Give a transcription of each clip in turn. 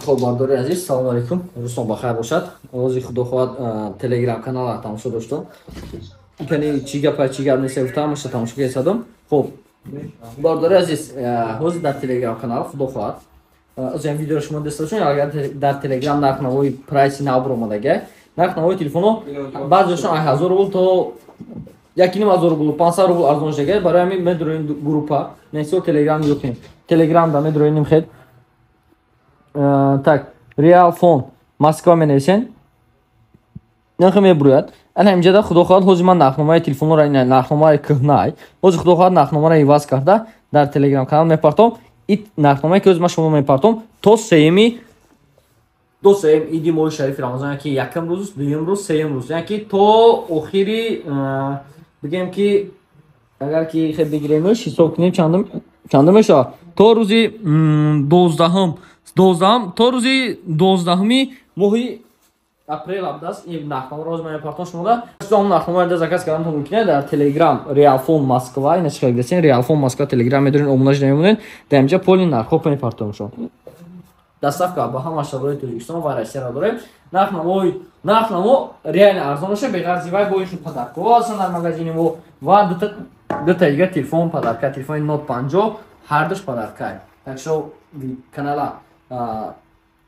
خب برداری عزیز سلام علیکم روزتون بخیر باشد روزی خدا خواهد تلگرام کانال تماشا داشتم کنی چی گپ نیست گفتم مش تماشا کردم خب برداری عزیز روز در تلگرام کانال خدا خواهد از این ویدیو شما دوست داشتین اگر در تلگرام нарх навои прайси нав буромадаga нарх навои телефону баъзешон 1000 рубл то 1500 рубл 500 рубл арзон шуда барои ҳамин медуроин группа несо телеграм юхим телеграм да медуроиним хед так реал фон Москва менесен нархи мебурояд ана инҷода худо хоҳад ҳозир ман нархномаи телефонро нархномаи кӯҳнай ҳозир худо хоҳад нархномаро иваз карда дар телеграм канал мепартом ит нархномае ки ҳозир ман шумо мепартом то сеюми иди моҳи шарифи рамазон яки якум рӯз дуюм рӯз сеюм рӯз яки то охири бигем ки агар ки хеб бигиремш ҳисоб кунем чандум мешавад то рӯзи 12 то рӯзи 12 моҳи апрел абдаст ин нархномаро ҳозир ман мепартом шумода ҳам нархномаро да заказ кардан мумкин дар телеграм реалфон Москва ина чиқар гасен реалфон Москва телеграм медорин омӯнаш намемонен дар инҷа поли нархҳо мепартом шумо доставка ба ҳама шаҳрҳои Тоҷикистон ва Россияро дорем нархнамо реально арзон аша беғарзи вай бо ин подаркҳо ҳастанд дар магазини мо ва дута дига телефон подарка телефони Note 50 ҳардуш подарка так шо канала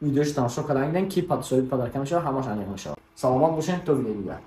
видеош тамошо кардан ки соҳиби подарка мешавад ҳамаш аниқ мешавад саломат бошед то видеои дигар